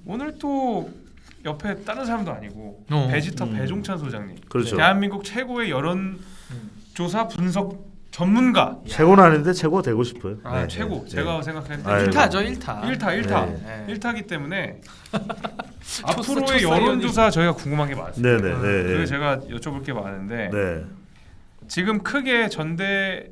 오늘 또 옆에 다른 사람도 아니고 베지터 배종찬 소장님, 그렇죠. 대한민국 최고의 여론조사 분석 전문가. 최고는 아닌데 최고 되고 싶어요. 아, 네, 최고. 네. 제가 생각할 때 1타죠 1타. 1타기 때문에 앞으로의 초사연이. 여론조사 저희가 궁금한 게 많습니다. 네네. 그래서 제가 여쭤볼 게 많은데 네. 지금 크게 전대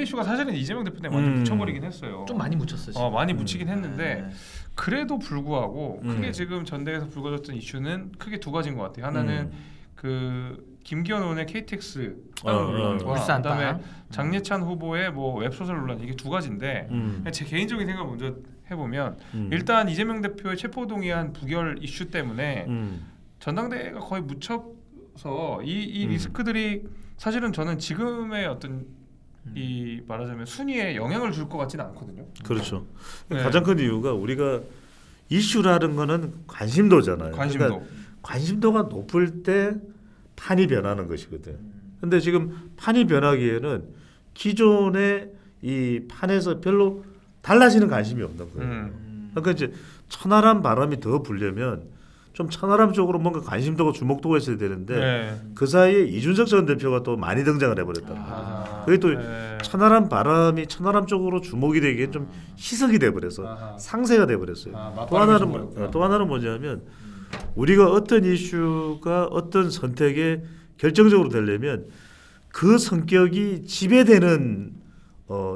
이슈가 사실은 이재명 대표 때문에 완전 묻혀버리긴 했어요. 좀 많이 묻혔어 지금. 많이 묻히긴 했는데 네. 그래도 불구하고 크게 지금 전대에서 불거졌던 이슈는 크게 두 가지인 것 같아요. 하나는 그 김기현 의원의 KTX 논란과 울산 그다음에 땅. 장예찬 후보의 뭐 웹소설 논란, 이게 두 가지인데 제 개인적인 생각을 먼저 해보면 일단 이재명 대표의 체포동의안 부결 이슈 때문에 전당대회가 거의 묻혀서 이 리스크들이 사실은 저는 지금의 어떤 이 말하자면 순위에 영향을 줄 것 같지는 않거든요. 그렇죠. 네. 가장 큰 이유가 우리가 이슈라는 거는 관심도잖아요. 관심도. 그러니까 관심도가 높을 때 판이 변하는 것이거든. 근데 지금 판이 변하기에는 기존의 이 판에서 별로 달라지는 관심이 없는 거예요. 그러니까 이제 천하람 바람이 더 불려면 좀 천하람 쪽으로 뭔가 관심도가 주목도가 있어야 되는데 그 사이에 이준석 전 대표가 또 많이 등장을 해버렸단 말이에요. 그게 또 천하람 바람이 천하람 쪽으로 주목이 되기엔 좀 희석이 돼버려서 상세가 돼버렸어요. 또 하나는 뭐냐면 우리가 어떤 이슈가 어떤 선택에 결정적으로 되려면 그 성격이 지배되는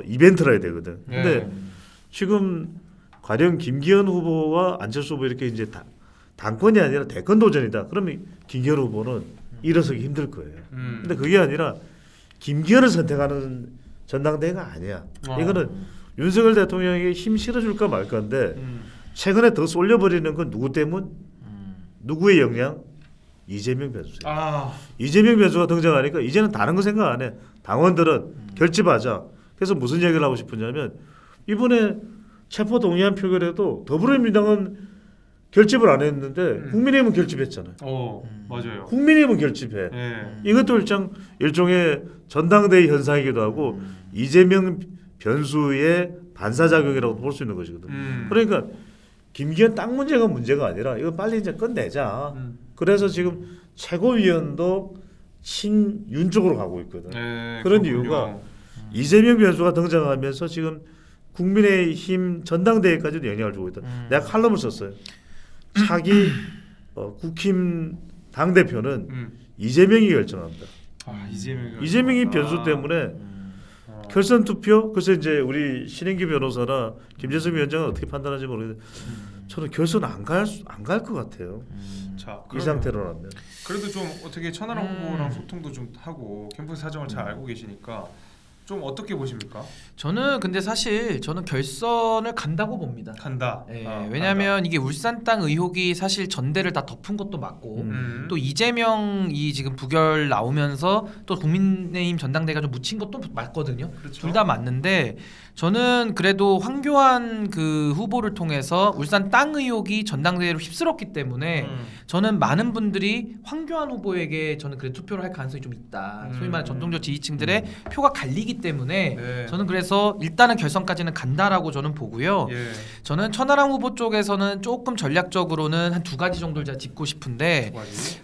이벤트라 해야 되거든. 근데 지금 가령 김기현 후보와 안철수 후보 이렇게 이제 당권이 아니라 대권 도전이다. 그러면 김기현 후보는 일어서기 힘들 거예요. 근데 그게 아니라 김기현을 선택하는 전당대회가 아니야. 이거는 윤석열 대통령에게 힘 실어줄까 말까인데 최근에 더 쏠려버리는 건 누구 때문? 누구의 역량? 이재명 변수예요. 이재명 변수가 등장하니까 이제는 다른 거 생각 안 해. 당원들은 결집하자. 그래서 무슨 얘기를 하고 싶으냐면 이번에 체포동의안 표결에도 더불어민주당은 결집을 안 했는데 국민의힘은 결집했잖아요. 맞아요. 국민의힘은 결집해. 이것도 일종의 전당대회 현상이기도 하고 이재명 변수의 반사작용이라고 볼 수 있는 것이거든. 그러니까 김기현 땅 문제가 아니라 이거 빨리 이제 끝내자. 그래서 지금 최고위원도 친윤 쪽으로 가고 있거든. 그런 이유가 이재명 변수가 등장하면서 지금 국민의힘 전당대회까지도 영향을 주고 있다. 내가 칼럼을 썼어요. 차기 국힘 당 대표는 이재명이 결정합니다. 이재명이 변수 때문에 결선 투표. 그래서 이제 우리 신인기 변호사나 김재승 위원장은 어떻게 판단하는지 모르겠는데 저는 결선 안 갈 것 같아요. 자, 이 상태로라면. 그래도 좀 어떻게 천하람 후보랑 소통도 좀 하고 캠퍼스 사정을 잘 알고 계시니까 좀 어떻게 보십니까? 저는 근데 사실 저는 결선을 간다고 봅니다. 간다. 왜냐하면 이게 울산 땅 의혹이 사실 전대를 다 덮은 것도 맞고 또 이재명이 지금 부결 나오면서 또 국민의힘 전당대가 좀 묻힌 것도 맞거든요. 그렇죠. 둘 다 맞는데 저는 그래도 황교안 그 후보를 통해서 울산 땅 의혹이 전당대회로 휩쓸었기 때문에 저는 많은 분들이 황교안 후보에게 저는 그래 투표를 할 가능성이 좀 있다. 소위 말하는 전통적 지지층들의 표가 갈리기 때문에 저는 그래서 일단은 결선까지는 간다라고 저는 보고요. 저는 천하람 후보 쪽에서는 조금 전략적으로는 한 두 가지 정도를 제가 짚고 싶은데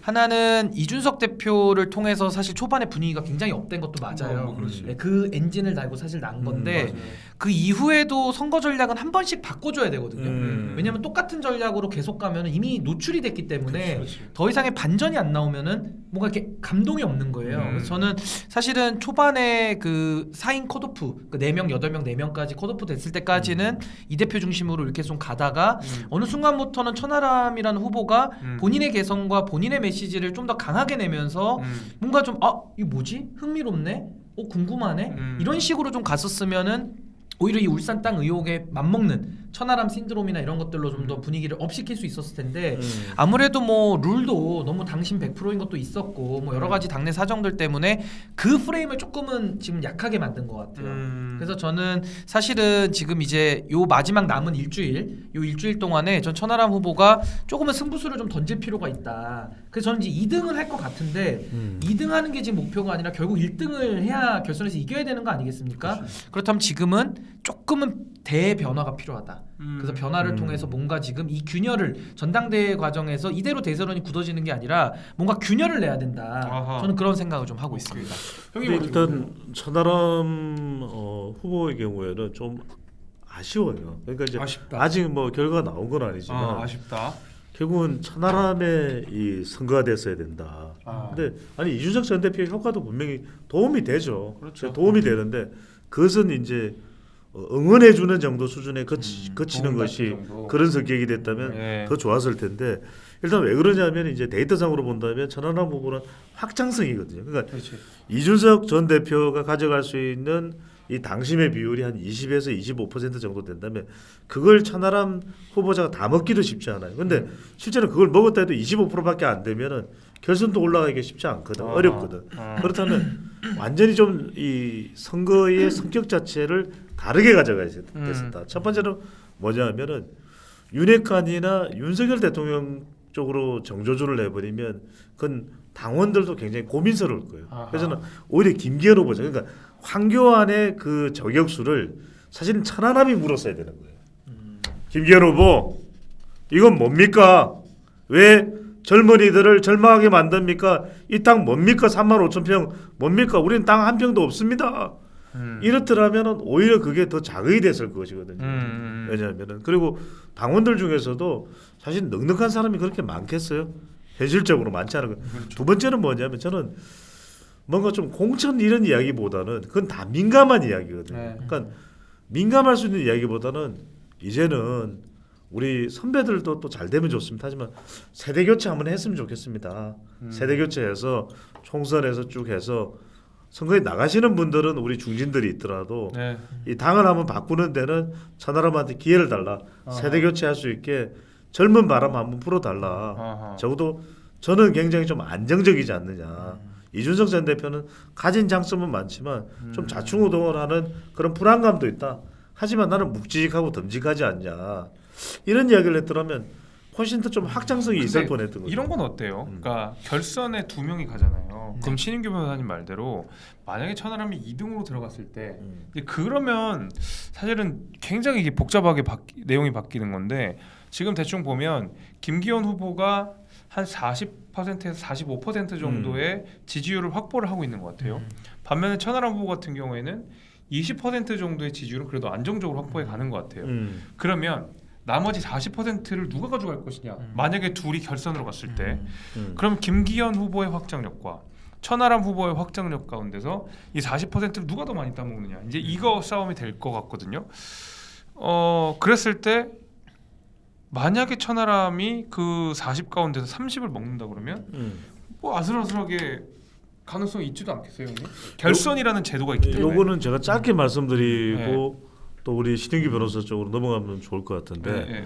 하나는 이준석 대표를 통해서 사실 초반에 분위기가 굉장히 업된 것도 맞아요. 그 엔진을 달고 사실 난 건데 그 이후에도 선거 전략은 한 번씩 바꿔줘야 되거든요. 왜냐하면 똑같은 전략으로 계속 가면 이미 노출이 됐기 때문에 더 이상의 반전이 안 나오면은 뭔가 이렇게 감동이 없는 거예요. 그래서 저는 사실은 초반에 그 4인 컷오프, 그 4명, 8명, 4명까지 컷오프 됐을 때까지는 이 대표 중심으로 이렇게 좀 가다가 어느 순간부터는 천하람이라는 후보가 본인의 개성과 본인의 메시지를 좀 더 강하게 내면서 뭔가 좀 이거 뭐지? 흥미롭네? 궁금하네? 이런 식으로 좀 갔었으면은 오히려 이 울산 땅 의혹에 맞먹는 천하람 신드롬이나 이런 것들로 좀 더 분위기를 업시킬 수 있었을 텐데 아무래도 뭐 룰도 너무 당신 100%인 것도 있었고 뭐 여러 가지 당내 사정들 때문에 그 프레임을 조금은 지금 약하게 만든 것 같아요. 그래서 저는 사실은 지금 이제 요 마지막 남은 일주일 동안에 전 천하람 후보가 조금은 승부수를 좀 던질 필요가 있다. 그래서 저는 이제 2등을 할 것 같은데 2등하는 게 지금 목표가 아니라 결국 1등을 해야 결선에서 이겨야 되는 거 아니겠습니까? 그렇다면 지금은 조금은 대변화가 필요하다. 그래서 변화를 통해서 뭔가 지금 이 균열을 전당대회 과정에서 이대로 대선언이 굳어지는 게 아니라 뭔가 균열을 내야 된다. 아하. 저는 그런 생각을 좀 하고 있습니다. 형님 일단 천하람 후보의 경우에는 좀 아쉬워요. 그러니까 이제 아쉽다. 아직 뭐 결과가 나온 건 아니지만 아쉽다. 결국은 천하람의 이 선거가 됐어야 된다. 근데 아니 이준석 전 대표의 효과도 분명히 도움이 되죠. 그렇죠. 도움이 되는데 그것은 이제 응원해 주는 정도 수준에 그치는 것이 정도. 그런 성격이 됐다면 네. 더 좋았을 텐데 일단 왜 그러냐면 이제 데이터상으로 본다면 천하람 후보는 확장성이거든요. 그러니까 그렇지. 이준석 전 대표가 가져갈 수 있는 이 당심의 비율이 한 20에서 25% 정도 된다면 그걸 천하람 후보자가 다 먹기도 쉽지 않아요. 근데 실제로 그걸 먹었다 해도 25%밖에 안 되면은 결선도 올라가기가 쉽지 않거든. 어렵거든. 그렇다면 완전히 좀 이 선거의 성격 자체를 다르게 가져가야 됐었다. 첫 번째는 뭐냐면은 윤핵관이나 윤석열 대통령 쪽으로 정조준을 해버리면 그건 당원들도 굉장히 고민스러울 거예요. 그래서 저는 오히려 김기현 후보자, 그러니까 황교안의 그 저격수를 사실은 천하람이 물었어야 되는 거예요. 김기현 후보, 이건 뭡니까? 왜 젊은이들을 절망하게 만듭니까? 이 땅 뭡니까? 35,000평 뭡니까? 우리는 땅 한 평도 없습니다. 이렇더라면은 오히려 그게 더 자극이 됐을 것이거든요. 왜냐하면은 그리고 당원들 중에서도 사실 넉넉한 사람이 그렇게 많겠어요? 현실적으로 많지 않은 거. 그렇죠. 두 번째는 뭐냐면 저는 뭔가 좀 공천 이런 이야기보다는 그건 다 민감한 이야기거든요. 네. 그러니까 민감할 수 있는 이야기보다는 이제는 우리 선배들도 또 잘 되면 좋습니다. 하지만 세대 교체 한번 했으면 좋겠습니다. 세대 교체해서 총선에서 쭉 해서 선거에 나가시는 분들은 우리 중진들이 있더라도 네. 이 당을 한번 바꾸는 데는 천하람한테 기회를 달라. 세대 교체할 수 있게 젊은 바람 한번 불어달라. 적어도 저는 굉장히 좀 안정적이지 않느냐. 이준석 전 대표는 가진 장점은 많지만 좀 좌충우동을 그런 불안감도 있다. 하지만 나는 묵직하고 듬직하지 않냐. 이런 이야기를 했더라면 훨씬 더 좀 확장성이 있을 뻔했던 거죠. 이런 건 어때요? 그러니까 결선에 2명이 가잖아요. 그럼 신인규 변호사님 말대로 만약에 천하람이 2등으로 들어갔을 때 이제 그러면 사실은 굉장히 이게 복잡하게 내용이 바뀌는 건데 지금 대충 보면 김기현 후보가 한 40%에서 45% 정도의 지지율을 확보를 하고 있는 것 같아요. 반면에 천하람 후보 같은 경우에는 20% 정도의 지지율은 그래도 안정적으로 확보해 가는 것 같아요. 그러면 나머지 40%를 누가 가져갈 것이냐? 만약에 둘이 결선으로 갔을 때, 그럼 김기현 후보의 확장력과 천하람 후보의 확장력 가운데서 이 40%를 누가 더 많이 따먹느냐? 이제 이거 싸움이 될 것 같거든요. 그랬을 때 만약에 천하람이 그 40 가운데서 30을 먹는다 그러면 뭐 아슬아슬하게 가능성이 있지도 않겠어요, 형님? 결선이라는 제도가 있기 때문에. 요거는 제가 짧게 말씀드리고 또 우리 신인규 변호사 쪽으로 넘어가면 좋을 것 같은데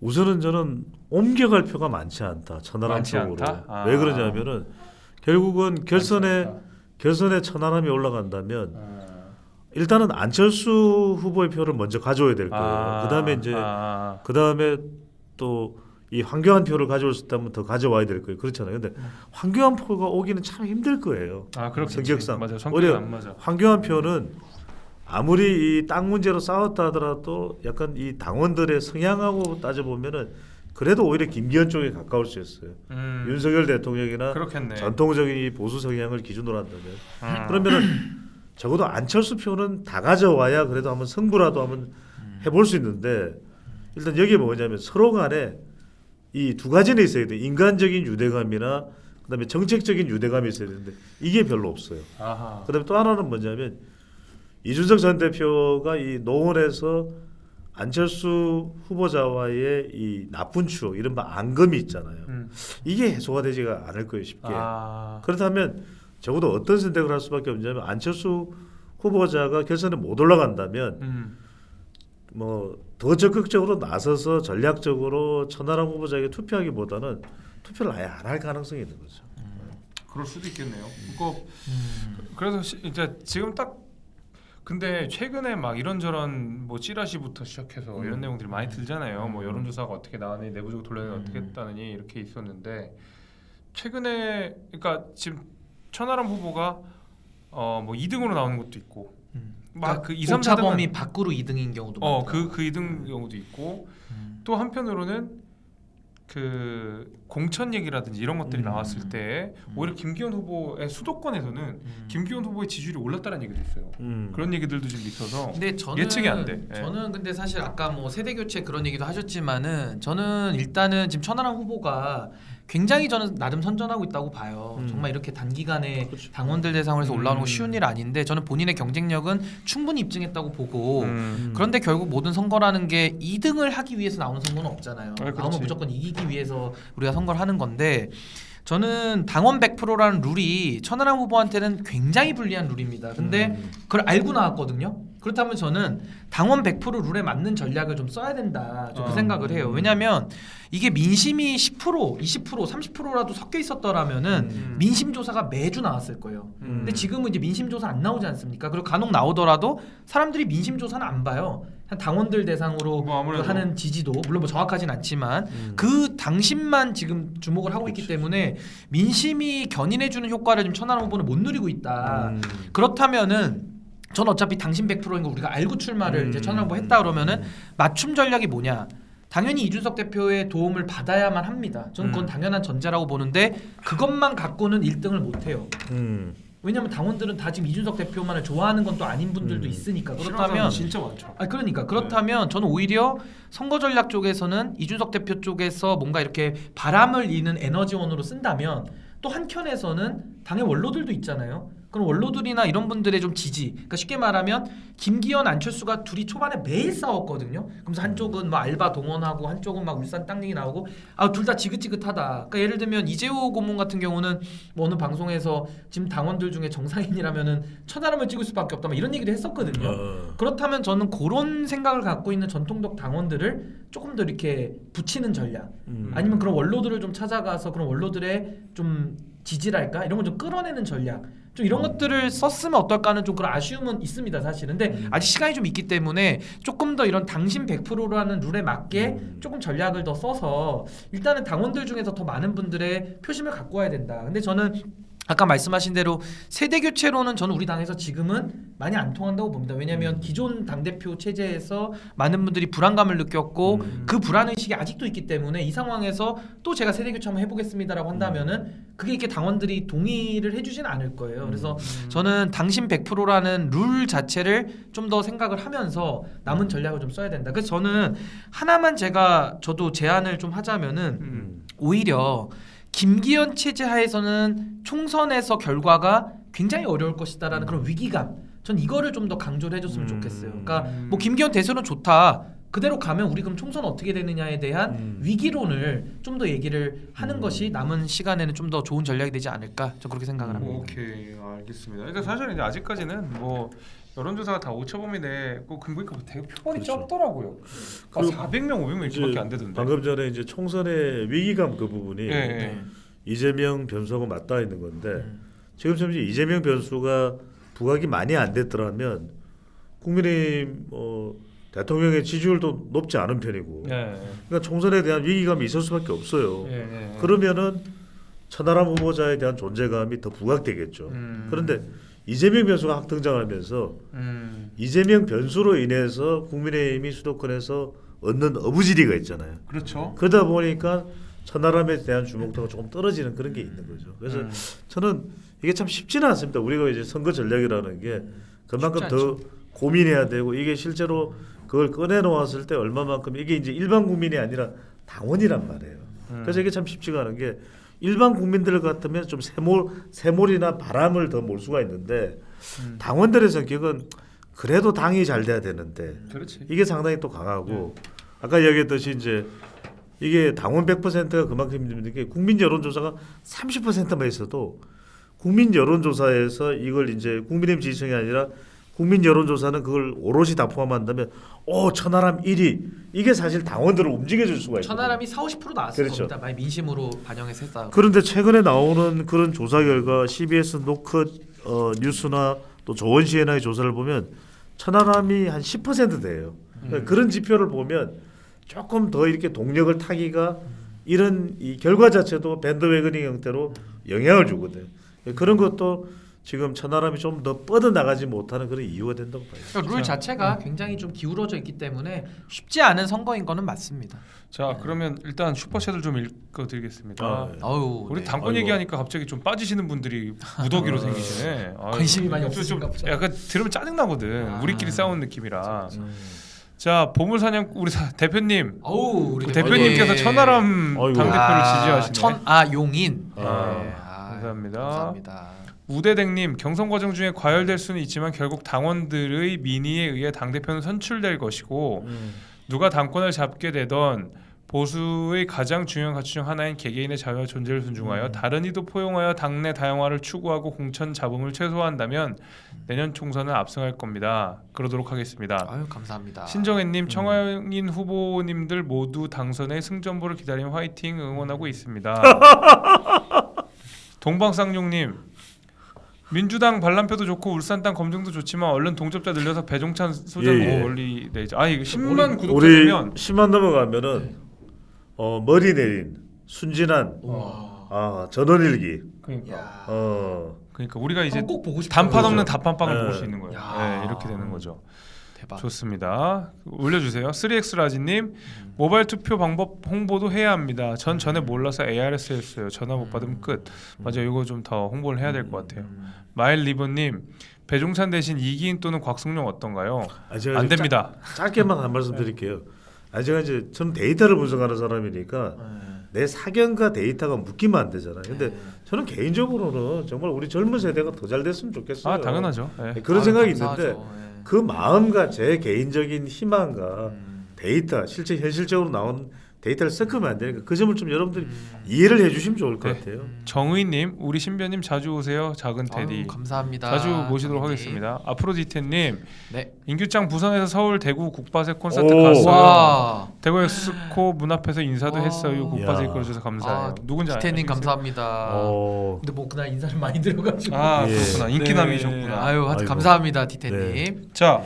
우선은 저는 옮겨갈 표가 많지 않다. 천하람 많지 쪽으로. 않다? 왜 그러냐면은 결국은 결선에 천하람이 올라간다면 일단은 안철수 후보의 표를 먼저 가져와야 될 거예요. 그다음에 이제 그다음에 또 이 황교안 표를 가져올 수 있다면 더 가져와야 될 거예요. 그렇잖아요. 근데 황교안 표가 오기는 참 힘들 거예요. 그렇겠지. 성격상. 맞아요. 성격이 오히려 안 맞아. 황교안 표는 아무리 이 땅 문제로 싸웠다 하더라도 약간 이 당원들의 성향하고 따져보면은 그래도 오히려 김기현 쪽에 가까울 수 있어요. 윤석열 대통령이나 그렇겠네. 전통적인 이 보수 성향을 기준으로 한다면 그러면은 적어도 안철수 표는 다 가져와야 그래도 한번 승부라도 한번 해볼 수 있는데 일단 여기에 뭐냐면 서로 간에 이 두 가지는 있어야 돼. 인간적인 유대감이나 그다음에 정책적인 유대감이 있어야 되는데 이게 별로 없어요. 그다음에 또 하나는 뭐냐면 이준석 전 대표가 이 노원에서 안철수 후보자와의 이 나쁜 추억, 이른바 앙금이 있잖아요. 이게 해소가 되지가 않을 거예요, 쉽게. 그렇다면 적어도 어떤 선택을 할 수밖에 없냐면 안철수 후보자가 결선에 못 올라간다면 뭐 더 적극적으로 나서서 전략적으로 천하람 후보자에게 투표하기보다는 투표를 아예 안 할 가능성이 있는 거죠. 그럴 수도 있겠네요. 그래서 이제 지금 딱 근데 최근에 막 이런저런 뭐 찌라시부터 시작해서 이런 내용들이 많이 들잖아요. 뭐 여론조사가 어떻게 나왔니, 내부적으로 돌려내는 어떻게 했다느니 이렇게 있었는데 최근에 그러니까 지금 천하람 후보가 뭐 2등으로 나오는 것도 있고 막 그 2, 3, 4등은 오차범위 밖으로 2등인 경우도 많고. 그 2등 경우도 있고 또 한편으로는 그 공천 얘기라든지 이런 것들이 나왔을 때 오히려 김기현 후보의 수도권에서는 김기현 후보의 지지율이 올랐다는 얘기도 있어요. 그런 얘기들도 좀 있어서 근데 저는 예측이 안 돼. 예. 저는 근데 사실 아까 뭐 세대 교체 그런 얘기도 하셨지만은 저는 일단은 지금 천하람 후보가 굉장히 저는 나름 선전하고 있다고 봐요. 정말 이렇게 단기간에 그렇죠. 당원들 대상으로 해서 올라오는 거 쉬운 일 아닌데 저는 본인의 경쟁력은 충분히 입증했다고 보고 그런데 결국 모든 선거라는 게 2등을 하기 위해서 나오는 선거는 없잖아요. 그렇지. 나오면 무조건 이기기 위해서 우리가 선거를 하는 건데 저는 당원 100%라는 룰이 천하람 후보한테는 굉장히 불리한 룰입니다. 근데 그걸 알고 나왔거든요. 그렇다면 저는 당원 100% 룰에 맞는 전략을 좀 써야 된다. 좀 그 생각을 해요. 왜냐하면 이게 민심이 10%, 20%, 30%라도 섞여 있었더라면은 민심 조사가 매주 나왔을 거예요. 근데 지금은 이제 민심 조사 안 나오지 않습니까? 그리고 간혹 나오더라도 사람들이 민심 조사는 안 봐요. 그냥 당원들 대상으로 뭐 아무래도. 하는 지지도 물론 뭐 정확하진 않지만 그 당심만 지금 주목을 하고 있기 때문에 민심이 견인해주는 효과를 지금 천하람 후보는 못 누리고 있다. 그렇다면은 전 어차피 당신 100%인 거 우리가 알고 출마를 이제 천하람 후보 했다 그러면은 맞춤 전략이 뭐냐? 당연히 이준석 대표의 도움을 받아야만 합니다. 저는 그건 당연한 전제라고 보는데 그것만 갖고는 1등을 못 해요. 왜냐면 당원들은 다 지금 이준석 대표만을 좋아하는 건 또 아닌 분들도 있으니까. 그렇다면 진짜 많죠. 그렇다면 저는 오히려 선거 전략 쪽에서는 이준석 대표 쪽에서 뭔가 이렇게 바람을 이는 에너지원으로 쓴다면 또 한켠에서는 당의 원로들도 있잖아요. 그럼 원로들이나 이런 분들의 좀 지지, 그러니까 쉽게 말하면 김기현, 안철수가 둘이 초반에 매일 싸웠거든요. 그러면서 한쪽은 막 알바 동원하고 한쪽은 막 울산 땅 얘기 나오고 둘 다 지긋지긋하다. 그러니까 예를 들면 이재호 고문 같은 경우는 뭐 어느 방송에서 지금 당원들 중에 정상인이라면은 천하람을 찍을 수밖에 없다. 막 이런 얘기도 했었거든요. 그렇다면 저는 그런 생각을 갖고 있는 전통적 당원들을 조금 더 이렇게 붙이는 전략, 아니면 그런 원로들을 좀 찾아가서 그런 원로들의 좀 지지랄까 이런 걸 좀 끌어내는 전략. 좀 이런 것들을 썼으면 어떨까 하는 좀 그런 아쉬움은 있습니다 사실은. 근데 아직 시간이 좀 있기 때문에 조금 더 이런 당신 100%라는 룰에 맞게 조금 전략을 더 써서 일단은 당원들 중에서 더 많은 분들의 표심을 갖고 와야 된다. 근데 저는 아까 말씀하신 대로 세대 교체로는 저는 우리 당에서 지금은 많이 안 통한다고 봅니다. 왜냐하면 기존 당대표 체제에서 많은 분들이 불안감을 느꼈고 그 불안의식이 아직도 있기 때문에 이 상황에서 또 제가 세대 교체 한번 해보겠습니다라고 한다면은 그게 이렇게 당원들이 동의를 해주진 않을 거예요. 그래서 저는 당신 100%라는 룰 자체를 좀 더 생각을 하면서 남은 전략을 좀 써야 된다. 그래서 저는 하나만 저도 제안을 좀 하자면은 오히려 김기현 체제 하에서는 총선에서 결과가 굉장히 어려울 것이다라는 그런 위기감, 전 이거를 좀 더 강조를 해줬으면 좋겠어요. 그러니까 뭐 김기현 대선은 좋다, 그대로 가면 우리 그럼 총선 어떻게 되느냐에 대한 위기론을 좀 더 얘기를 하는 것이 남은 시간에는 좀 더 좋은 전략이 되지 않을까, 저 그렇게 생각을 합니다. 오케이, 알겠습니다. 일단 사실 이제 아직까지는 뭐 여론조사가 다 오차범위 내고 보니까 되게 표본이 그렇죠. 적더라고요. 400명, 500명 이렇게밖에 안 되던데. 방금 전에 이제 총선의 위기감 그 부분이 네. 이재명 변수하고 맞닿아 있는 건데 지금 현재 이재명 변수가 부각이 많이 안 됐더라면 국민의힘 대통령의 지지율도 높지 않은 편이고, 네. 그러니까 총선에 대한 위기감이 있을 수밖에 없어요. 네. 그러면은 천하람 후보자에 대한 존재감이 더 부각되겠죠. 그런데 이재명 변수가 확 등장하면서 이재명 변수로 인해서 국민의힘이 수도권에서 얻는 어부지리가 있잖아요. 그렇죠. 그러다 보니까 천하람에 대한 주목도가 조금 떨어지는 그런 게 있는 거죠. 그래서 저는 이게 참 쉽지는 않습니다. 우리가 이제 선거 전략이라는 게 그만큼 더 고민해야 되고, 이게 실제로 그걸 꺼내 놓았을 때 얼마만큼 이게 이제 일반 국민이 아니라 당원이란 말이에요. 그래서 이게 참 쉽지가 않은 게 일반 국민들 같으면 좀 세몰이나 바람을 더 몰 수가 있는데 당원들의 성격은 그래도 당이 잘 돼야 되는데 그렇지. 이게 상당히 또 강하고 아까 이야기했듯이 이제 이게 당원 100%가 그만큼 힘든 게 국민 여론조사가 30%만 있어도 국민 여론조사에서 이걸 이제 국민의힘 지지층이 아니라 국민 여론조사는 그걸 오롯이 다 포함한다면 천하람 1위 이게 사실 당원들을 움직여줄 수가 있어요. 천하람이 40-50% 나왔을 그렇죠. 겁니다. 많이 민심으로 반영해서 했다. 그런데 최근에 나오는 그런 조사 결과 CBS 노컷 뉴스나 또 조원시애나의 조사를 보면 천하람이 한 10% 돼요. 그러니까 그런 지표를 보면 조금 더 이렇게 동력을 타기가 이런 이 결과 자체도 밴드웨거닝 형태로 영향을 주거든. 그런 것도 지금 천하람이 좀 더 뻗어 나가지 못하는 그런 이유가 된다고 봐요. 그러니까 룰 자체가 굉장히 좀 기울어져 있기 때문에 쉽지 않은 선거인 거는 맞습니다. 자 그러면 일단 슈퍼챗을 좀 읽어드리겠습니다. 아유, 우리 네. 당권 아이고. 얘기하니까 갑자기 좀 빠지시는 분들이 무더기로 생기시네. 아유, 관심이 많이 좀 없으신가 보죠. 약간 들으면 짜증 나거든. 아. 우리끼리 싸우는 느낌이라. 그렇죠. 자 보물사냥 우리 대표님. 어우, 우리 대표님께서 천하람 아이고. 당대표를 지지하시네. 용인. 아, 네. 감사합니다. 감사합니다. 우대댕님 경선 과정 중에 과열될 수는 있지만 결국 당원들의 민의에 의해 당대표는 선출될 것이고 누가 당권을 잡게 되던 보수의 가장 중요한 가치 중 하나인 개개인의 자유와 존재를 존중하여 다른 이도 포용하여 당내 다양화를 추구하고 공천 잡음을 최소화한다면 내년 총선은 압승할 겁니다. 그러도록 하겠습니다. 아유, 감사합니다. 신정혜님, 청하인 후보님들 모두 당선의 승전보를 기다리며 화이팅 응원하고 있습니다. 동방쌍용님 민주당 반란표도 좋고 울산 땅 검증도 좋지만 얼른 동접자 늘려서 배종찬 소장 예, 예. 멀리 내자. 아 이거 10만 구독자 우리 되면 10만 넘어가면은 머리 내린 순진한 와. 전원일기 그러니까 야. 우리가 이제 꼭 보고 싶어요. 단판 없는 그렇죠. 답판빵을 네. 보고 수 있는 거예요. 야. 네, 이렇게 되는 거죠. 대박. 좋습니다. 올려주세요. 3X 라지님 모바일 투표 방법 홍보도 해야 합니다. 전 전에 몰라서 ARS 했어요. 전화 못 받으면 끝. 맞아요. 이거 좀 더 홍보를 해야 될 것 같아요. 마일 리버님 배종찬 대신 이기인 또는 곽승용 어떤가요? 제가 안 됩니다. 짧게만 한 말씀 드릴게요. 제가 이제 저는 데이터를 분석하는 사람이니까 내 사견과 데이터가 묶이면 안 되잖아요. 근데 저는 개인적으로는 정말 우리 젊은 세대가 더 잘 됐으면 좋겠어요. 아 당연하죠. 네. 그런 생각이 감사하죠. 있는데 네. 그 마음과 제 개인적인 희망과 데이터 실제 현실적으로 나온 데이터를 섞으면 안 되니까 그 점을 좀 여러분들이 이해를 해주시면 좋을 것 네. 같아요. 정의님 우리 신변님 자주 오세요. 작은 테디. 아유, 감사합니다. 자주 모시도록 정인님. 하겠습니다. 아프로디테님 네. 인규짱 부산에서 서울 대구 국바세 콘서트 오. 갔어요. 와. 대구 엑스코 문 앞에서 인사도 와. 했어요. 국바세 야. 이끌어줘서 감사해요. 누군지 디테님 아시겠어요? 감사합니다. 근데 뭐 그날 인사를 많이 드려가지고. 아 예. 그렇구나. 인기남이셨구나. 아유, 하여튼 아이고. 감사합니다, 디테님. 네. 자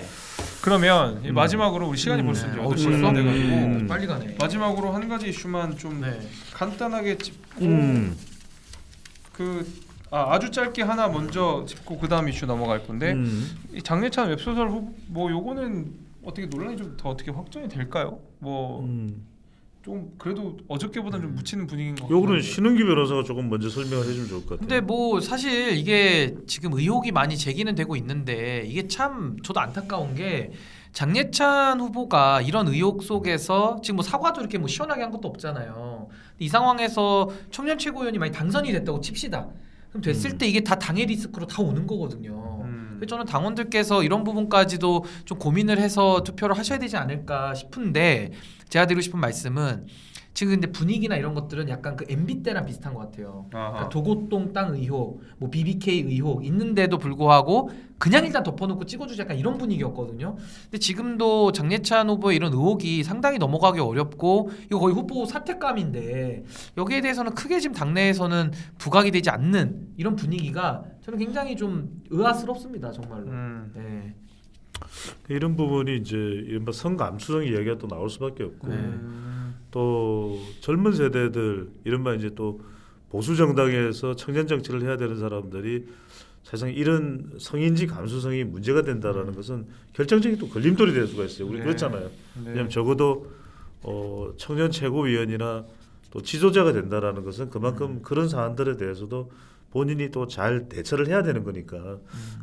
그러면 이 마지막으로 우리 시간이 벌써 이제 8시가 돼가지고 빨리 가네. 마지막으로 한 가지 이슈만 좀 네. 간단하게 짚고 아주 짧게 하나 먼저 짚고 그 다음 이슈 넘어갈 건데 이 장례찬 웹소설 뭐 요거는 어떻게 논란이 좀 더 어떻게 확정이 될까요? 뭐 좀 그래도 어저께보다는 좀 묻히는 분위기인 것 같아요. 요거는 신은기 변호사가 조금 먼저 설명을 해주면 좋을 것 같아요. 근데 뭐 사실 이게 지금 의혹이 많이 제기는 되고 있는데 이게 참 저도 안타까운 게 장례찬 후보가 이런 의혹 속에서 지금 뭐 사과도 이렇게 뭐 시원하게 한 것도 없잖아요. 이 상황에서 청년 최고위원이 만약 당선이 됐다고 칩시다. 그럼 됐을 때 이게 다 당의 리스크로 다 오는 거거든요. 그래서 저는 당원들께서 이런 부분까지도 좀 고민을 해서 투표를 하셔야 되지 않을까 싶은데 제가 드리고 싶은 말씀은 지금 근데 분위기나 이런 것들은 약간 그 MB 때랑 비슷한 것 같아요. 그러니까 도곡동 땅 의혹, 뭐 BBK 의혹 있는데도 불구하고 그냥 일단 덮어놓고 찍어주자 약간 이런 분위기였거든요. 근데 지금도 장례찬 후보의 이런 의혹이 상당히 넘어가기 어렵고 이거 거의 후보 사퇴감인데 여기에 대해서는 크게 지금 당내에서는 부각이 되지 않는 이런 분위기가 저는 굉장히 좀 의아스럽습니다, 정말로. 네. 이런 부분이 이제 이른바 성감수성 이야기가 또 나올 수밖에 없고 또 젊은 세대들 이른바 이제 또 보수 정당에서 청년 정치를 해야 되는 사람들이 사실상 이런 성인지 감수성이 문제가 된다라는 것은 결정적인 또 걸림돌이 될 수가 있어요. 우리 네. 그렇잖아요. 네. 왜냐하면 적어도 청년 최고위원이나 또 지도자가 된다라는 것은 그만큼 그런 사안들에 대해서도 본인이 또 잘 대처를 해야 되는 거니까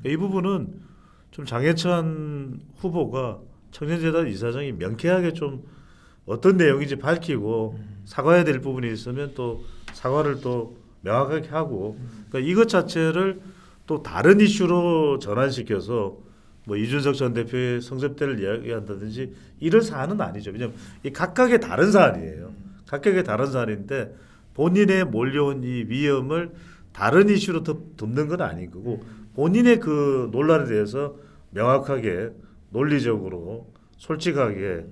이 부분은 좀 장례찬 후보가 청년재단 이사장이 명쾌하게 좀 어떤 내용인지 밝히고 사과해야 될 부분이 있으면 또 사과를 또 명확하게 하고 그러니까 이것 자체를 또 다른 이슈로 전환시켜서 뭐 이준석 전 대표의 성접대를 이야기한다든지 이런 사안은 아니죠. 왜냐하면 이 각각의 다른 사안이에요. 각각의 다른 사안인데 본인의 몰려온 이 위험을 다른 이슈로 덮는 건 아닌 거고 본인의 그 논란에 대해서 명확하게 논리적으로 솔직하게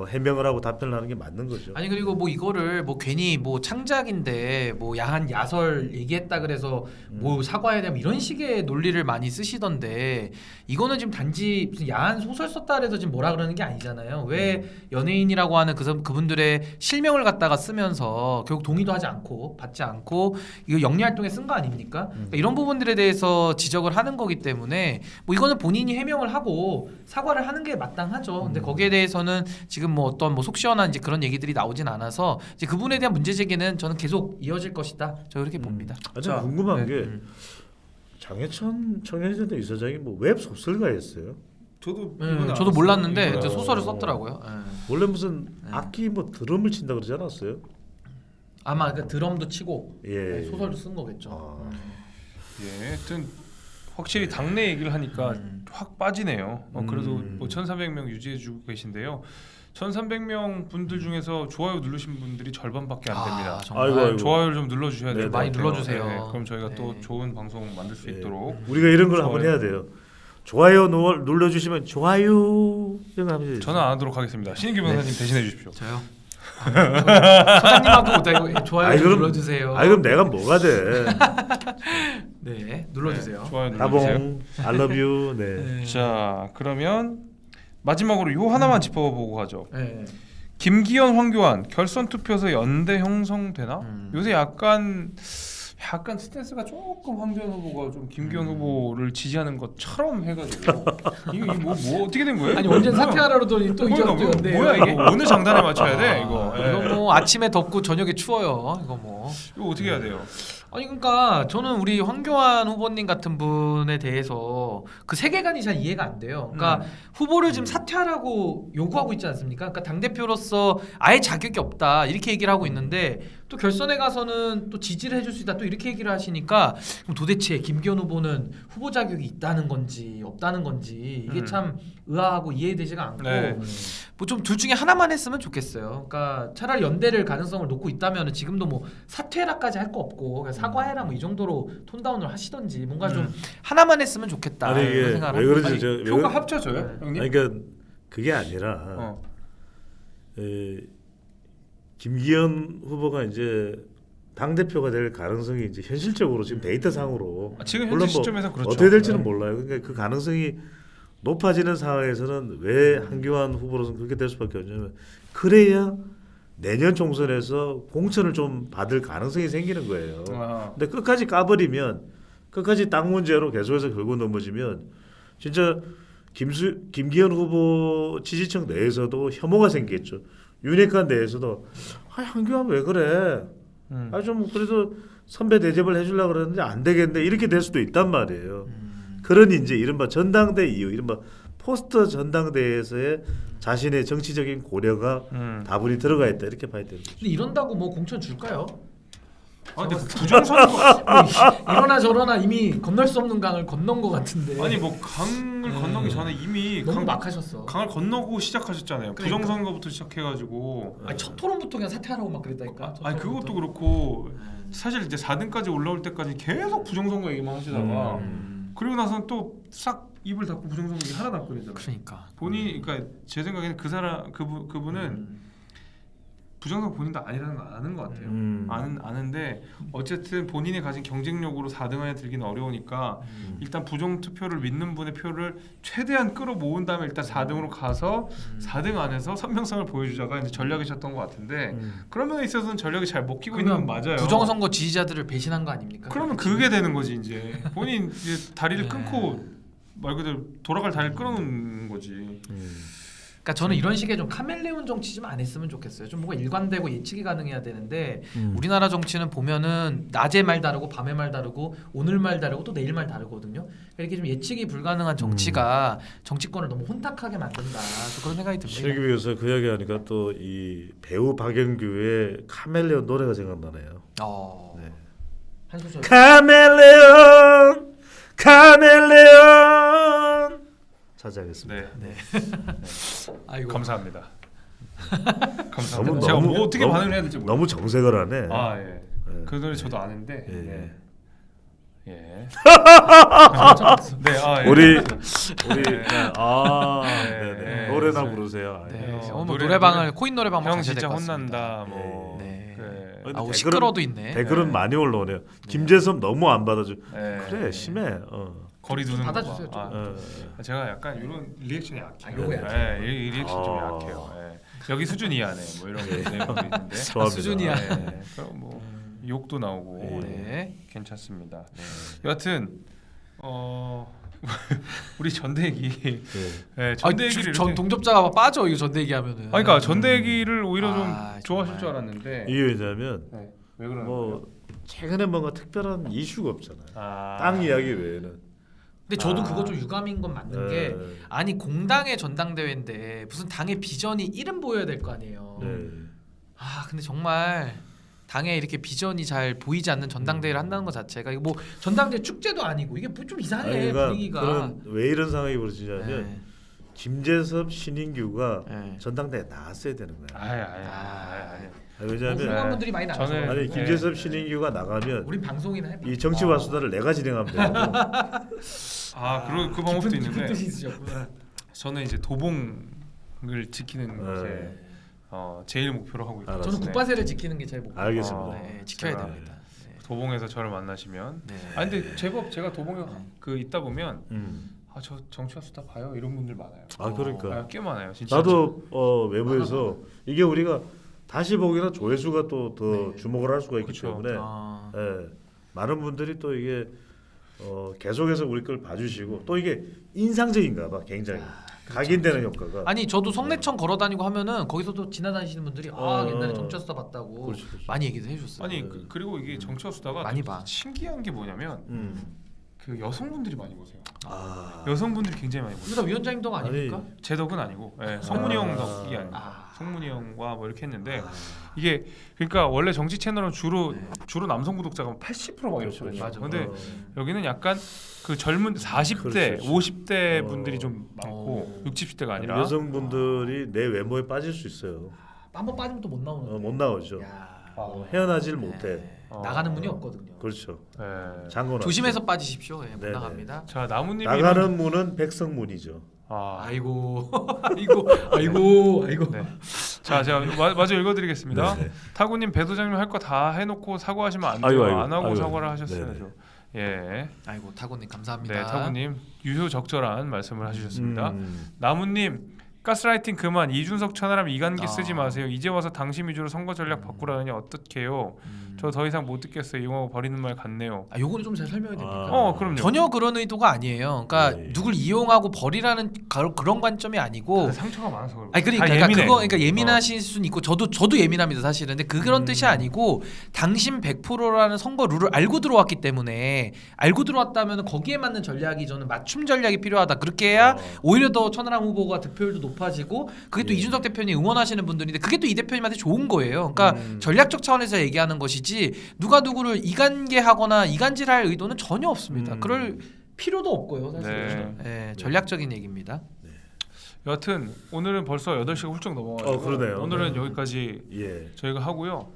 해명을 하고 답변을 하는 게 맞는 거죠. 아니 그리고 뭐 이거를 뭐 괜히 뭐 창작인데 뭐 야한 야설 얘기했다 그래서 뭐 사과해야 되면 이런 식의 논리를 많이 쓰시던데 이거는 지금 단지 무슨 야한 소설 썼다 그래서 지금 뭐라 그러는 게 아니잖아요. 왜 연예인이라고 하는 그분들의 실명을 갖다가 쓰면서 결국 동의도 하지 않고 받지 않고 이거 영리 활동에 쓴 거 아닙니까? 그러니까 이런 부분들에 대해서 지적을 하는 거기 때문에 뭐 이거는 본인이 해명을 하고 사과를 하는 게 마땅하죠. 근데 거기에 대해서는 지금 뭐 어떤 뭐 속 시원한 이제 그런 얘기들이 나오진 않아서 이제 그분에 대한 문제 제기는 저는 계속 이어질 것이다. 저 그렇게 봅니다. 자, 궁금한 네. 게 장해찬 청년시대 이사장이 뭐 웹 소설가였어요. 저도 저도 몰랐는데 이거는 이제 소설을 썼더라고요. 원래 무슨 악기 뭐 드럼을 친다 그러지 않았어요? 아마 그 드럼도 치고 예. 소설도 쓴 거겠죠. 예, 하여튼 확실히 당내 얘기를 하니까 확 빠지네요. 그래도 뭐 1,300명 유지해주고 계신데요. 1,300명 분들 중에서 좋아요 누르신 분들이 절반밖에 안 됩니다. 정말 아이고. 좋아요를 좀 눌러주셔야 네, 돼요. 많이 눌러주세요. 그럼 저희가 또 네. 좋은 방송 만들 수 있도록. 우리가 이런 걸 좋아요. 한번 해야 돼요. 좋아요 눌러주시면 좋아요 이런 거 하면 저는 안 하도록 하겠습니다. 신인규 변호사님 대신해 주십시오. 저요? 사장님하고 못하고 좋아요 아이, 좀 그럼- 눌러주세요. 아 그럼 내가 뭐가 돼? 네, 눌러주세요. 네, 좋아요 눌러주세요. 다봉, I love you. 네. 네. 자, 그러면 마지막으로 요 하나만 짚어보고 가죠. 네. 김기현, 황교안 결선 투표에서 연대 형성되나? 요새 약간 스탠스가 조금 황교안 후보가 좀 김기현 후보를 지지하는 것처럼 해가지고 이게 뭐 어떻게 된 거예요? 아니 언제 사퇴하라더니 또 이제 뭐야, 연대 뭐야 이게 어느 장단에 맞춰야 돼 이거? 이거 뭐 아침에 덥고 저녁에 추워요. 이거 뭐. 이거 어떻게 해야 돼요? 아니 그러니까 저는 우리 황교안 후보님 같은 분에 대해서 그 세계관이 잘 이해가 안 돼요. 그러니까 후보를 지금 사퇴하라고 요구하고 있지 않습니까? 그러니까 당 대표로서 아예 자격이 없다 이렇게 얘기를 하고 있는데 또 결선에 가서는 또 지지를 해줄 수 있다 또 이렇게 얘기를 하시니까 그럼 도대체 김기현 후보는 후보 자격이 있다는 건지 없다는 건지 이게 참 의아하고 이해되지가 않고 네. 뭐 좀 둘 중에 하나만 했으면 좋겠어요. 그러니까 차라리 연대를 가능성을 놓고 있다면 지금도 뭐 사퇴라까지 할 거 없고 그냥 사과해라 뭐 이 정도로 톤다운을 하시던지 뭔가 좀 하나만 했으면 좋겠다. 아니 이런 이게 생각을 왜 합니다. 그런지 저 표가 합쳐져요, 아니, 형님? 그러니까 그게 아니라 김기현 후보가 이제 당 대표가 될 가능성이 이제 현실적으로 지금 데이터상으로 지금 현재 물론 뭐 시점에서 그렇죠. 어떻게 될지는 네. 몰라요. 그러니까 그 가능성이 높아지는 상황에서는 왜 한교안 후보로서는 그렇게 될 수밖에 없냐면 그래야 내년 총선에서 공천을 좀 받을 가능성이 생기는 거예요. 근데 끝까지 까버리면 끝까지 땅 문제로 계속해서 긁고 넘어지면 진짜 김기현 후보 지지층 내에서도 혐오가 생기겠죠. 윤핵관 내에서도 한교안 왜 그래? 좀 그래도 선배 대접을 해주려고 그러는데 안 되겠네 이렇게 될 수도 있단 말이에요. 그런 이제 이른바 전당대 이후 이른바 포스트 전당대에서의 자신의 정치적인 고려가 다분히 들어가 있다 이렇게 봐야 됩니다. 근데 이런다고 뭐 공천 줄까요? 근데 부정선거 이러나 저러나 이미 건널 수 없는 강을 건넌 것 같은데. 아니 뭐 강을 건너기 전에 이미 너무 막 하셨어. 강을 건너고 시작하셨잖아요. 그러니까. 부정선거부터 시작해가지고. 아니 첫 토론부터 그냥 사퇴하라고 막 그랬다니까. 첫 아니 토론부터. 그것도 그렇고 사실 이제 4등까지 올라올 때까지 계속 부정선거 얘기만 하시다가 그리고 나서는 또 싹 입을 닫고 부정선거 얘기 하나도 안 꺼내잖아요. 그러니까. 본인 그러니까 제 생각에는 그분은 부정선거 본인도 아니라는 거 아는 것 같아요. 아는데 어쨌든 본인이 가진 경쟁력으로 4등 안에 들기는 어려우니까 일단 부정 투표를 믿는 분의 표를 최대한 끌어모은 다음에 일단 4등으로 가서 4등 안에서 선명성을 보여주자가 이제 전략이셨던 것 같은데 그런 면에 있어서는 전략이 잘 먹히고 있는 건 맞아요. 부정선거 지지자들을 배신한 거 아닙니까? 그러면 그게 되는 거지 이제 본인 이제 다리를 끊고 말 그대로 돌아갈 다리를 끊어놓는 거지. 그러니까 저는 이런 식의 좀 카멜레온 정치 좀 안 했으면 좋겠어요. 좀 뭔가 일관되고 예측이 가능해야 되는데 우리나라 정치는 보면은 낮에 말 다르고 밤에 말 다르고 오늘 말 다르고 또 내일 말 다르거든요. 이렇게 좀 예측이 불가능한 정치가 정치권을 너무 혼탁하게 만든다. 저 그런 생각이 듭니다. 신익기 교수 그 이야기하니까 또 이 배우 박영규의 카멜레온 노래가 생각나네요. 네. 한 소절. 카멜레온 찾아가겠습니다. 네. 아이고. 감사합니다. 감사합니다. 너무- 제가 너무- 뭐 어떻게 너무- 반응을 해야 될지 모르겠어요. 너무 정색을 하네. 아 예. 네. 그 노래 저도 아는데. 예. 예. 예. 네, 우리 네. 네네. 노래나 네. 부르세요. 네. 어, 뭐 노래- 노래방을 코인 노래방 형 가셔야 진짜 될것 같습니다. 혼난다. 뭐. 네. 그래. 근데 아우 댓글은- 시끄러도 있네. 댓글은 많이 올라오네요. 김재섭 너무 안 받아줘. 네. 그래 심해. 거리 두는 거 받아주세요, 봐. 좀. 제가 약간 이런 리액션이 약해요. 요거 약해요. 이 리액션 좀 아. 약해요. 여기 수준 이하네. 뭐 이런 내용이 있는데. 좋아합니다. 수준이야. 그럼 뭐 욕도 나오고 네. 괜찮습니다. 여하튼 우리 전대기 전대기를 전 동접자가 빠져 이거 전대 얘기하면은. 그러니까 전대기를 오히려 좀 아, 좋아하실 정말. 줄 알았는데 이게 왜냐면 네. 왜 그러는 거예요? 뭐 최근에 뭔가 특별한 이슈가 없잖아요. 아. 땅 이야기 외에는. 근데 저도 아. 그거 좀 유감인 건 맞는 게 네. 아니 공당의 전당대회인데 무슨 당의 비전이 이름 보여야 될 거 아니에요. 네. 아 근데 정말 당에 이렇게 비전이 잘 보이지 않는 전당대회를 한다는 것 자체가 이거 뭐 전당대회 축제도 아니고 이게 뭐 좀 이상해 아니, 그러니까 분위기가. 그런 왜 이런 상황이 벌어지냐면 네. 김재섭 신인규가 네. 전당대에 나왔어야 되는 거야. 아니. 왜냐하면 훌륭한 분들이 많이 나와서. 저는- 아니 네. 김재섭 신인규가 나가면 우린 방송이나 해봐. 이 정치와 수다를 내가 진행하면 되고 그리고 그 방법도 깊은 있는데 뜻이 있으셨구나. 저는 이제 도봉을 지키는 것에 네. 제일 목표로 하고 있거든요. 알았어요. 저는 국바세를 지키는 게 제일 목표. 알겠습니다. 네, 지켜야 제가- 됩니다. 네. 도봉에서 저를 만나시면 네. 근데 제법 제가 도봉에 있다 보면 음. 저 정치와 수다 봐요 이런 분들 많아요. 그러니까 꽤 많아요. 진짜. 나도 외부에서 이게 우리가 다시 보기에는 조회수가 또 더 네. 주목을 할 수가 있기 그쵸. 때문에 아. 많은 분들이 또 이게 계속해서 우리 걸 봐주시고 또 이게 인상적인가 봐 굉장히 각인되는 효과가. 아니 저도 성내청 걸어다니고 하면은 거기서도 지나다니시는 분들이 어. 옛날에 정치수다 봤다고 그렇지. 많이 얘기도 해주셨어요. 아니 그리고 이게 정치와 수다가 많이 또 봐. 신기한 게 뭐냐면 그 여성분들이 많이 보세요. 아. 여성분들이 굉장히 많이 보세요. 우리가 위원장님 덕 아닙니까? 제 덕은 아니고 성문이 형 덕이 아니고 아. 성문이 형과 뭐 이렇게 했는데 이게 그러니까 원래 정치 채널은 주로 남성 구독자가 80%막 이렇거든요. 맞아. 근데 어. 여기는 약간 그 젊은 40대, 그렇지. 50대 어. 분들이 좀 많고 60, 70대가 아니라 여성분들이 내 외모에 빠질 수 있어요. 한번 빠지면 또 못 나오는. 못 나오죠. 야. 헤어나질 못해. 네. 나가는 문이 없거든요. 그렇죠. 네. 장건 조심해서 빠지십시오. 예, 못 네네. 나갑니다. 자 나무님이 나가는 문은 백성문이죠. 아이고, 아이고. 네. 자 제가 마저 읽어드리겠습니다. 네네. 타구님 배 소장님 할 거 다 해놓고 사과하시면 안 돼요. 아이고, 안 하고 아이고. 사과를 하셨어야죠. 네네. 예. 아이고 타고님 감사합니다. 네, 타구님 유효적절한 말씀을 해주셨습니다. 음. 나무님 가스라이팅 그만. 이준석 천하람 이간기 쓰지 아. 마세요. 이제 와서 당심 위주로 선거 전략 바꾸라느니 어떡해요. 저 더 이상 못 듣겠어요. 이용하고 버리는 말 같네요. 요거는 좀 잘 설명해 됩니까? 그럼요. 전혀 그런 의도가 아니에요. 그러니까 네. 누굴 이용하고 버리라는 그런 관점이 아니고. 상처가 많아서 그런 아니 거예요. 다 그러니까 예민해. 그러니까 예민하실 수는 있고 저도 예민합니다 사실은. 근데 그런 뜻이 아니고 당신 100%라는 선거 룰을 알고 들어왔기 때문에 알고 들어왔다면 거기에 맞는 전략이 저는 맞춤 전략이 필요하다. 그렇게 해야 오히려 더 천하람 후보가 득표율도 높아지고 그게 또 예. 이준석 대표님 응원하시는 분들인데 그게 또 이 대표님한테 좋은 거예요. 그러니까 전략적 차원에서 얘기하는 것이지 누가 누구를 이간계하거나 이간질할 의도는 전혀 없습니다. 그럴 필요도 없고요 사실은. 네, 전략적인 얘기입니다. 여하튼 오늘은 벌써 8시가 훌쩍 넘어가지고 그러네요. 오늘은 네. 여기까지 예. 저희가 하고요.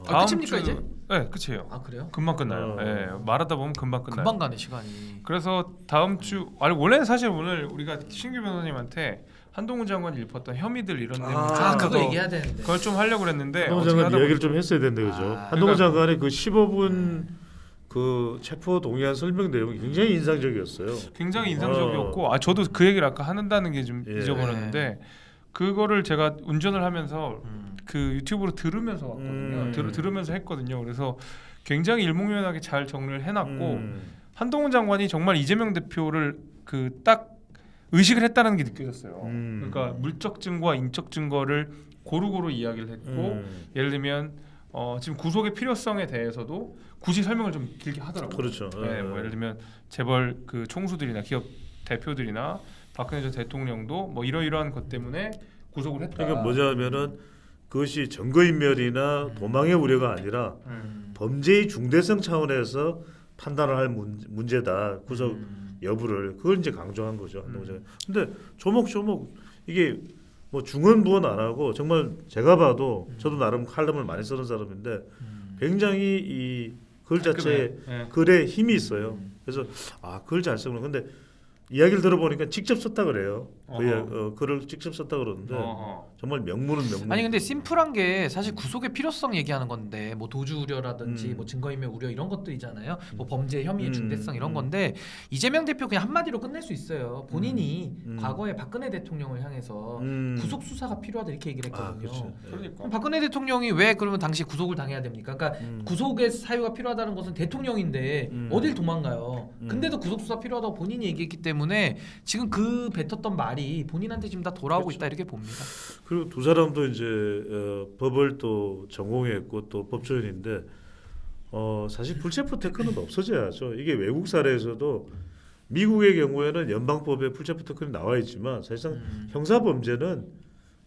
끝입니까 이제? 네, 끝이에요. 아 그래요? 금방 끝나요. 예, 말하다 보면 금방 끝나요. 금방 가네 시간이. 그래서 다음 주 원래는 사실 오늘 우리가 신규 변호사님한테 한동훈 장관이 읊었던 혐의들 이런 내용 그거 얘기해야 되는데. 그걸 좀 하려고 그랬는데 한동훈 어떻게 장관 하다 이야기를 좀 했어야 되는데 그죠? 한동훈 그러니까- 장관의 그 15분 그 체포 동의안 설명 내용이 굉장히 인상적이었어요. 굉장히 인상적이었고 저도 그 얘기를 아까 한다는 게 좀 예. 잊어버렸는데 그거를 제가 운전을 하면서 그 유튜브로 들으면서 왔거든요. 들으면서 했거든요. 그래서 굉장히 일목요연하게 잘 정리를 해놨고 한동훈 장관이 정말 이재명 대표를 그 딱 의식을 했다는 게 느껴졌어요. 그러니까 물적 증거와 인적 증거를 고루고루 이야기를 했고 예를 들면 지금 구속의 필요성에 대해서도 굳이 설명을 좀 길게 하더라고요. 그렇죠. 네, 뭐 예를 들면 재벌 그 총수들이나 기업 대표들이나 박근혜 전 대통령도 뭐 이러이러한 것 때문에 구속을 했다. 그러니까 뭐냐면은 그것이 증거인멸이나 도망의 우려가 아니라 범죄의 중대성 차원에서 판단을 할 문제다. 구속 여부를 그걸 이제 강조한 거죠. 근데 조목조목 이게 뭐 중언부언 안 하고 정말 제가 봐도 저도 나름 칼럼을 많이 쓰는 사람인데 굉장히 이 글 자체에 네. 글에 힘이 있어요. 그래서 글 잘 쓰구나. 근데 이야기를 들어보니까 직접 썼다 그래요. 글을 직접 썼다 그러는데 정말 명문은 명문. 아니 근데 심플한 게 사실 구속의 필요성 얘기하는 건데 뭐 도주 우려라든지 뭐 증거인멸 우려 이런 것들이잖아요. 뭐 범죄 혐의의 중대성 이런 건데 이재명 대표 그냥 한마디로 끝낼 수 있어요. 본인이 과거에 박근혜 대통령을 향해서 구속 수사가 필요하다 이렇게 얘기를 했거든요. 그렇죠. 그러니까 그럼 박근혜 대통령이 왜 그러면 당시 구속을 당해야 됩니까? 그러니까 구속의 사유가 필요하다는 것은 대통령인데 어딜 도망가요? 근데도 구속 수사 필요하다고 본인이 얘기했기 때문에 지금 그 뱉었던 말이 본인한테 지금 다 돌아오고 그렇죠. 있다 이렇게 봅니다. 그리고 두 사람도 이제 법을 또 전공했고 또 법조인인데 사실 불체포 특권은 없어져야죠. 이게 외국 사례에서도 미국의 경우에는 연방법에 불체포 특권이 나와 있지만 사실상 형사 범죄는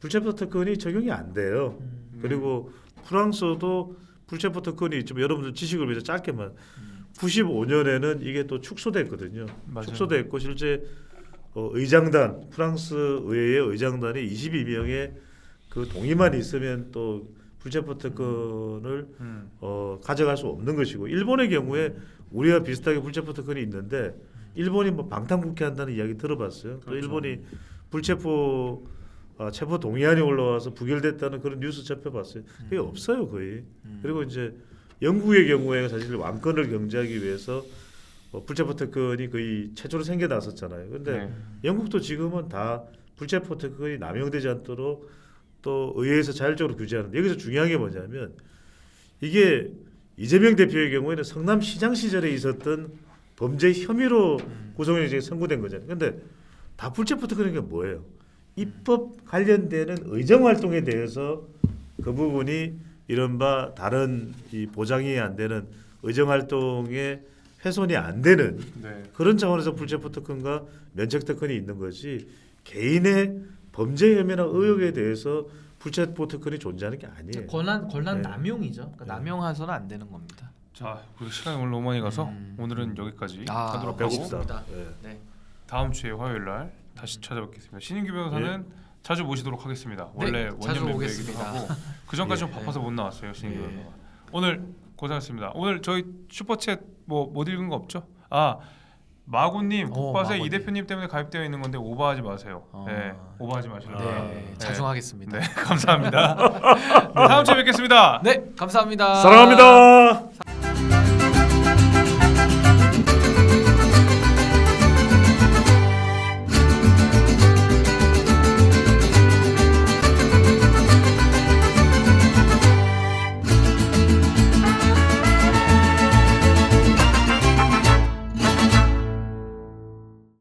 불체포 특권이 적용이 안 돼요. 그리고 프랑스도 불체포 특권이 있지만 여러분들 지식을 위해서 짧게만 95년에는 이게 또 축소됐거든요. 맞아요. 축소됐고 실제 의장단 프랑스 의회의 의장단이 22명의 그 동의만 있으면 또 불체포 특권을 가져갈 수 없는 것이고 일본의 경우에 우리와 비슷하게 불체포 특권이 있는데 일본이 뭐 방탄국회한다는 이야기 들어봤어요. 또 그렇죠. 일본이 불체포 체포 동의안이 올라와서 부결됐다는 그런 뉴스 접해봤어요. 그게 없어요 거의. 그리고 이제 영국의 경우에 사실 왕권을 경제하기 위해서 불체포 특권이 거의 최초로 생겨났었잖아요. 근데 네. 영국도 지금은 다 불체포 특권이 남용되지 않도록 또 의회에서 자율적으로 규제하는데 여기서 중요한 게 뭐냐면 이게 이재명 대표의 경우에는 성남시장 시절에 있었던 범죄 혐의로 구속영장이 선고된 거잖아요. 근데 다 불체포 특권인 게 뭐예요? 입법 관련되는 의정 활동에 대해서 그 부분이 이른바 다른 이 보장이 안 되는 의정 활동에 훼손이 안 되는 네. 그런 차원에서 불체포 특권과 면책 특권이 있는 거지 개인의 범죄 혐의나 의혹에 대해서 불체포 특권이 존재하는 게 아니에요. 권한 네. 남용이죠. 그러니까 네. 남용해서는 안 되는 겁니다. 자, 그리고 시간이 오늘 너무 많이 가서 오늘은 여기까지 하도록 하고 배고프다. 네. 네. 다음 주에 화요일 날 다시 찾아뵙겠습니다. 신인규 변호사는 자주 모시도록 하겠습니다. 네, 원래 자주 원년 멤버이기도 오겠습니다. 하고 그 전까지 좀 예. 바빠서 못 나왔어요. 신인규 예. 변호사. 오늘 고생하셨습니다. 오늘 저희 슈퍼챗 못 읽은 거 없죠? 마구님 국밥에 마구님. 이 대표님 때문에 가입되어 있는 건데 오버하지 마세요. 네, 오버하지 마시라고. 네, 자중하겠습니다. 네, 감사합니다. 다음 주에 뵙겠습니다. 네, 감사합니다. 사랑합니다.